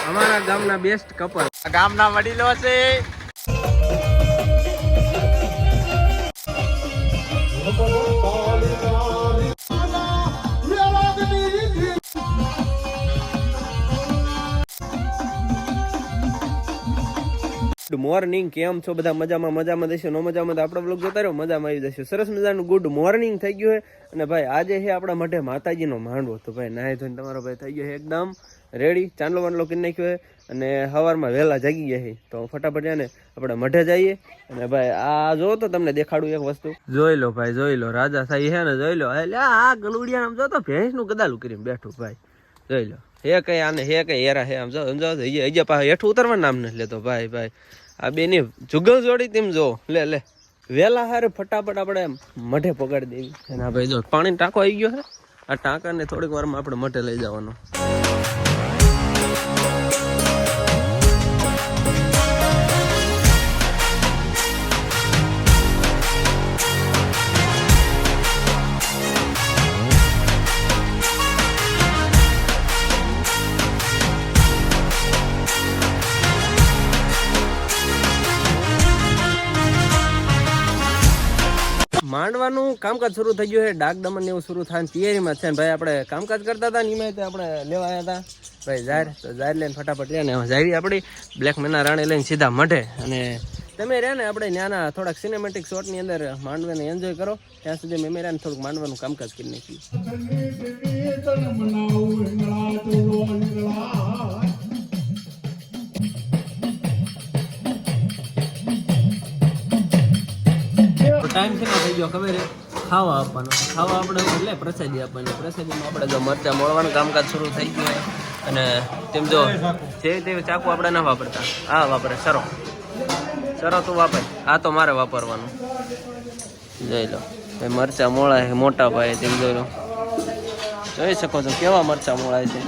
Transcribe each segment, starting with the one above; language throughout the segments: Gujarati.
અમારા ગામના બેસ્ટ કપલ, ગામના વડીલો છે. ગુડ મોર્નિંગ, કેમ છો બધા? મજામાં દેશો, નો મજામાં તો આપણો બ્લોગ જોતા રહ્યો, મજામાં આવી જશે. સરસ મજાનું ગુડ મોર્નિંગ થઈ ગયું છે. અને ભાઈ આજે છે આપણા માટે માતાજીનો માંડવો. તો ભાઈ નાહી ધોઈને તમારો ભાઈ થઈ ગયો છે એકદમ રેડી, ચાંદલો વાંડલો કરી નાખ્યો છે અને સવારમાં વહેલા જાગી ગયા છે. તો ફટાફટ ને આપણે મઢે જઈએ. અને ભાઈ આ જો તો તમને દેખાડું એક વસ્તુ, જોઈ લો ભાઈ, જોઈ લો. રાજા સાઈ છે ને, જોઈ લો. એટલે આ ગલુડિયા આમ જો તો ભેંસનું ગદાલું કરીને બેઠું ભાઈ, જોઈ લો. હે કઈ આને હે કઈ હેરા હે, આમ જો સમજો હજી પાસે હેઠું ઉતરવા નામ નથી લેતો ભાઈ. ભાઈ આ બેની જુગલ જોડી તેમ જો લે વેલા હારે ફટાફટ આપણે મઢે પગાડી દેવી. અને ભાઈ જો પાણી ટાંકો આવી ગયો છે. આ ટાંકાને થોડીક વારમાં આપણે મઢે લઈ જવાનો. માંડવાનું કામકાજ શરૂ થઈ ગયું છે. ડાક દમન એવું શરૂ થાય તૈયારીમાં છે. ભાઈ આપણે કામકાજ કરતા હતા ને એમાં આપણે લેવા આવ્યા હતા ભાઈ જાહેર. તો જાહેર લઈને ફટાફટ લઈને જાહેરી આપણી બ્લેક મેના રાણી લઈને સીધા મઢે. અને તમે રહ્યા ને આપણે ત્યાંના થોડાક સિનેમેટિક શોટની અંદર માંડવાને એન્જોય કરો. ત્યાં સુધી મેં રહ્યા ને થોડુંક માંડવાનું કામકાજ કરી નાખ્યું. ટાઈમ છે ને થઈ ગયો ખબર છે ખાવા આપવાનો. ખાવા આપણે એટલે પ્રસાદી આપવાની. પ્રસાદીમાં આપણે જો મરચાં મોળવાનું કામકાજ શરૂ થઈ ગયું. અને તેમ જો જે તેવી ચાકુ આપણે ના વાપરતા, આ વાપરે સરો તું વાપર. આ તો મારે વાપરવાનું. જોઈ લો ભાઈ મરચાં મોળાય છે મોટા ભાઈ. તેમ જોઈ શકો છો કેવા મરચાં મોળાય છે.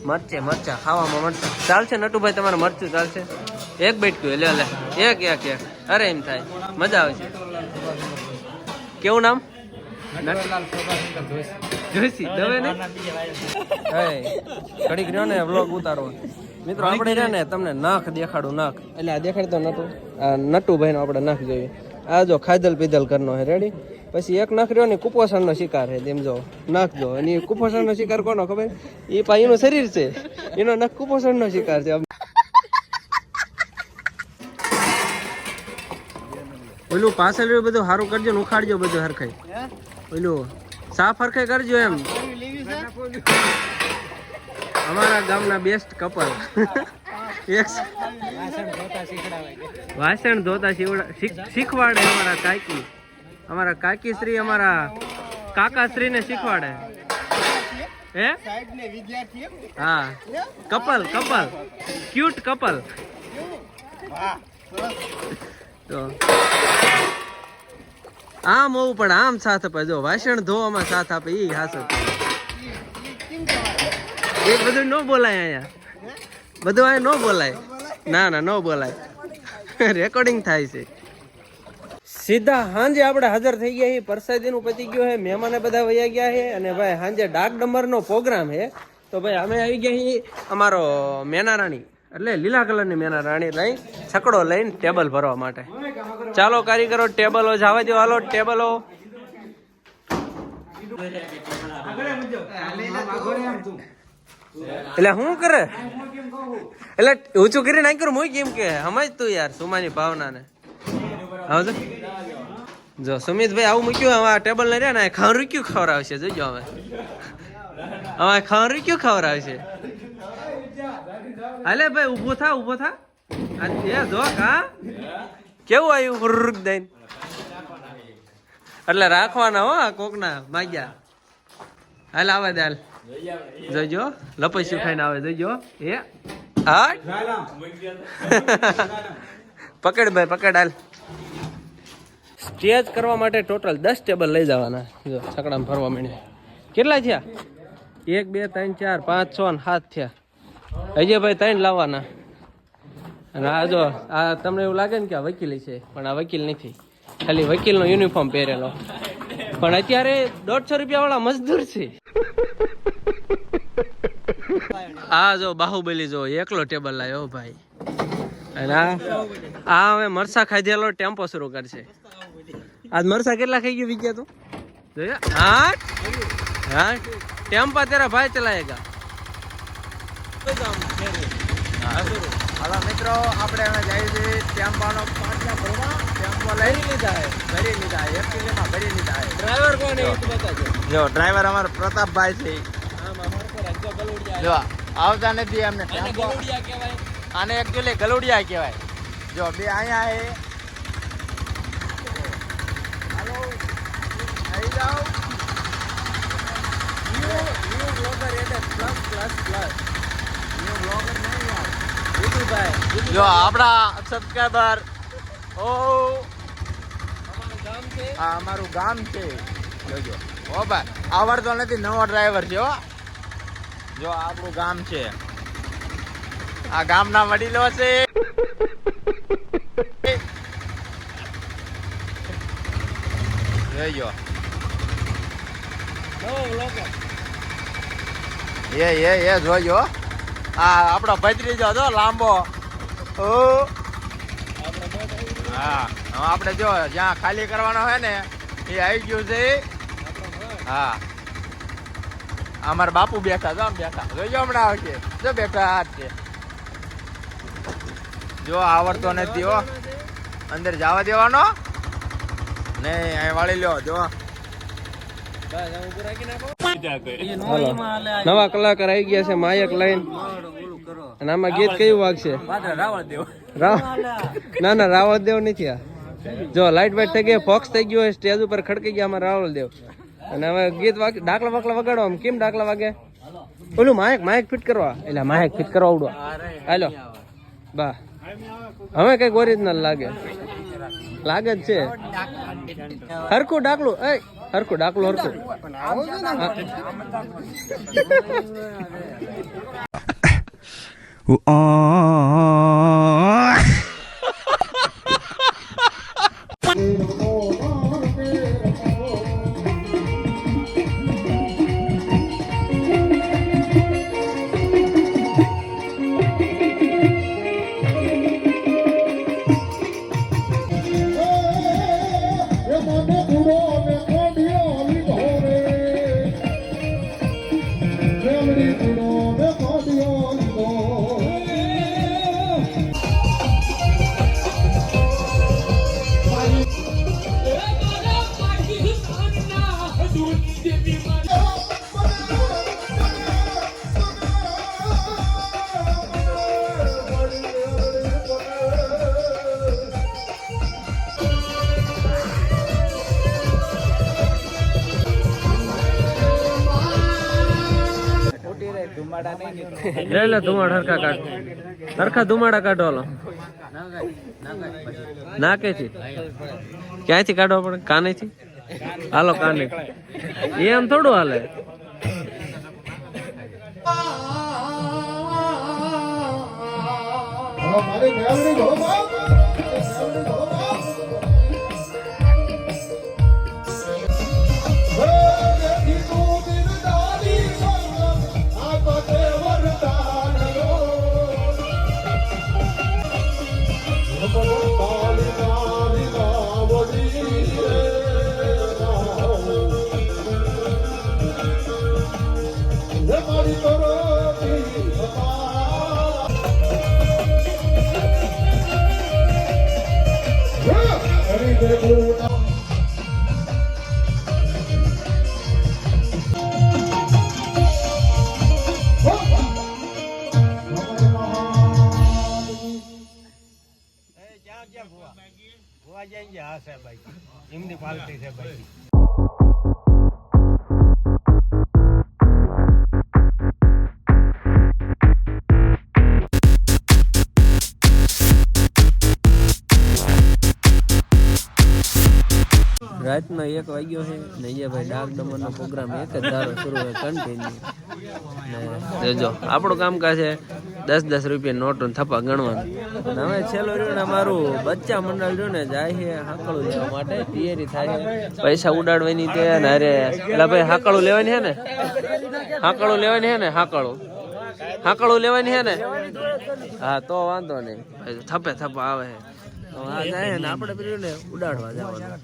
મરચાં ખાવામાં મરચાં ચાલશે નટુભાઈ? તમારે મરચું ચાલશે? એક બેટકું લે એક અરે એમ થાય, મજા આવે છે. કેવું નામ? જોશી દવે ને ઘડીક રહ્યો ને વ્લોગ ઉતારો. મિત્રો આપણે રહ્યા ને તમને નખ દેખાડું. નખ એટલે આ દેખાડતો નટુ, આ નટુભાઈ નો આપણે નખ જોઈએ. આ જો ખાધલ પીધલ કરનો હે રેડી. પછી એક નખ રહ્યો ને કુપોષણ નો શિકાર છે. તેમ જો નખ જો, અને કુપોષણ નો શિકાર કોનો ખબર? એ પાછી એનું શરીર છે, એનો નખ કુપોષણ નો શિકાર છે. ઓલું પાછળ બધું સારું કરજો ને ઉખાડજો બધું હરખાઈ. ઓલું સાફ હરખાઈ કરજો એમ. અમારા ગામના બેસ્ટ કપલ વાસણ ધોતા શીખવાડે અમારા કાકી શ્રી, અમારા કાકા શ્રી ને શીખવાડે. હે હા, કપલ ક્યુટ કપલ. તો આમ હોવું પણ આમ સાથ આપે. જો વાસણ ધોવામાં સાથ આપે એ હાસ. એ બધું ન બોલાય અહીંયા, બધું અહીંયા ન બોલાય. ના ન બોલાય, રેકોર્ડિંગ થાય છે. સીધા સાંજે આપણે હાજર થઈ ગયા છીએ. પ્રસાદીનું પતી ગયું છે, મહેમાને બધા વયા ગયા છે. અને ભાઈ સાંજે ડાક ડમરનો પ્રોગ્રામ છે. તો ભાઈ અમે આવી ગયા છીએ અમારો મેના રાણી, એટલે લીલા કલરની મેના રાણી લઈ છકડો લઈને ટેબલ ભરવા માટે. ચાલો કારીગરો ટેબલો જવા દો. હાલો ટેબલો. એટલે શું કરે? એટલે ઊંચું કરી નાખ્યું હું કેમ કે સમજ તું યાર સુમાની ભાવના ને. હવે જો સુમિતભાઈ આવું મૂક્યું. હવે આ ટેબલ ને રહ્યા ને ખાવાનું રૂક્યું ખવડાવશે. જોજો હવે ખાવાનું રૂક્યું ખવડાવશે. હાલે ભાઈ ઉભો થા. જો હા કેવું આવ્યું હુર્રુક દઈને. એટલે રાખવાના હો કોક ના માગ્યા. હાલ આવે દે હાલ. જોજો લપસ્યું ખાઈને આવે. જોજો એ હા પકડ ભાઈ પકડ. હાલ સ્ટેજ કરવા માટે ટોટલ 10 ટેબલ લઈ જવાના. જો છકડામાં ફરવા માંડ્યા. કેટલા થયા? 1 2 3 4 5 6 7 થયા. હજી ભાઈ 3 લાવવાના. અને આ જો આ તમને એવું લાગે ને કે આ વકીલ છે, પણ આ વકીલ નથી. ખાલી વકીલનો યુનિફોર્મ પહેરેલો. પણ અત્યારે 150 રૂપિયા વાળા મજદૂર છે. આ જો બાહુબલી જો એકલો ટેબલ લાવ્યો ભાઈ. અને આ હવે મરસા ખાધેલો ટેમ્પો શરૂ કરશે. આજ મરસા કેટલા ખાઈ ગયું વિજ્ઞા તું જોયા? હા हाँ टेम्पा तेरा भाई चलाएगा. હાલો મિત્રો, આપણે હવે જઈએ છીએ ટેમ્પાનો પાટલા ભરવા. ટેમ્પો લઈ લીધા છે, ભરી લીધા છે, 1 કિલોમાં ભરી લીધા છે. ડ્રાઈવર કોણ એ તું બતાજો. જો ડ્રાઈવર અમારો પ્રતાપભાઈ છે. જો આવતા નથી એમને. ગલુડિયા કહેવાય. આને એકચ્યુઅલી ગલુડિયા કહેવાય. જો બે અહીંયા છે. હાલો આવી જાઓ. ન્યુ બ્લોગર એટલે plus plus plus. New blogger નહીં યાર. વિજુભાઈ જો આપણા સબસ્ક્રાઇબર. ઓ અમારું ગામ છે. આ અમારું ગામ છે. જોજો ઓ ભાઈ, આવડતો નથી, નવો ડ્રાઈવર છે હો. જો આપણું ગામ છે. આ ગામના વડીલો છે. જોજો નવો વ્લોગર. એ જોજો. આ આપણો ભત્રીજો જો લાંબો. ઓ હા, આપણે જો જ્યાં ખાલી કરવાનો હોય ને એ આવી ગયું છે. હા, અમારા બાપુ બેઠા જો, આમ બેઠા જોજો. હમણાં આવશે જો, બેઠા હાથ છે. જો આવડતો નથી હો, અંદર જવા દેવાનો નહીં. અહીં વાળી લ્યો જો. નવા કલાકાર આવી ગયા છે માયક લઈને. અને આમાં ગીત કયું વાગશે? ના ના, રાવળ દેવ નથી. આ જો લાઈટ વાઈટ થઈ ગઈ, ફોક્સ થઈ ગયો, સ્ટેજ ઉપર ખડકી ગયા અમારા રાવળ દેવ. અને હવે ગીત ડાકલા વાકલા વગાડો. આમ કેમ ડાકલા વાગે? ઓલું માયક ફિટ કરવા. એટલે માયક ફિટ કરવા આવડો. હાલો બા, હવે કઈક ઓરિજિનલ લાગે જ છે. હરખું ડાકલું, હરખું ડાકલું, હરખું. લે ધુમાડ હરખા કાઢ, હરખા ધુમાડા કાઢો. હાલો નાકેથી ક્યાંથી કાઢવા પડે? કાનેથી. હાલો કાને. એમ થોડું હાલે. રાતનો 1 1 વાગ્યો છે ને અહીંયા ભાઈ ડાક દમણનો પ્રોગ્રામ એક જ ધારો શરૂ છે કન્ટિન્યુ. ને જો આપણું કામકાજ છે 10-10 રૂપિયા નોટ થપ્પા ગણવાનું. અને હવે છેલ્લો રહ્યો ને અમારું બચ્ચા મંડળ રહ્યું ને જાય છે હાકળું લેવા માટે તૈયારી થાય છે પૈસા ઉડાડવાની તે ને અરે એટલે ભાઈ હાકળું લેવાની છે ને હાકળું લેવાની છે ને હાકળું લેવાની છે ને હા તો વાંધો નહીં થપ્પે થપ્પા આવે છે તો આ જાય ને આપણે પેલું ને ઉડાડવા જવાનું.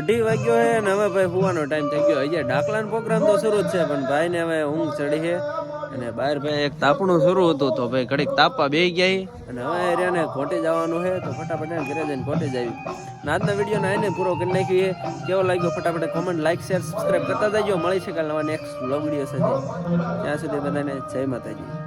અઢી વાગ્યો છે ને હવે ભાઈ હુવાનો ટાઈમ થઈ ગયો. હજી ડાકલાનો પ્રોગ્રામ તો શરૂ જ છે પણ ભાઈને હવે ઊંઘ ચડી છે અને બહાર ભાઈ એક તાપણું શરૂ હતું તો ભાઈ ઘડીક તાપવા બેસી ગયા અને હવે એને ખોટે જવાનું છે તો ફટાફટ ઘરે જઈને ખોટે જ આવી. આજના વિડીયોને આને પૂરો કરી નાખ્યો. કેવો લાગ્યો ફટાફટ કોમેન્ટ લાઈક શેર સબસ્ક્રાઈબ કરતા જજો. મળી છે કાલ નવા નેક્સ્ટ વ્લોગ વિડીયો સાથે. ત્યાં સુધી બધાને જય માતાજી.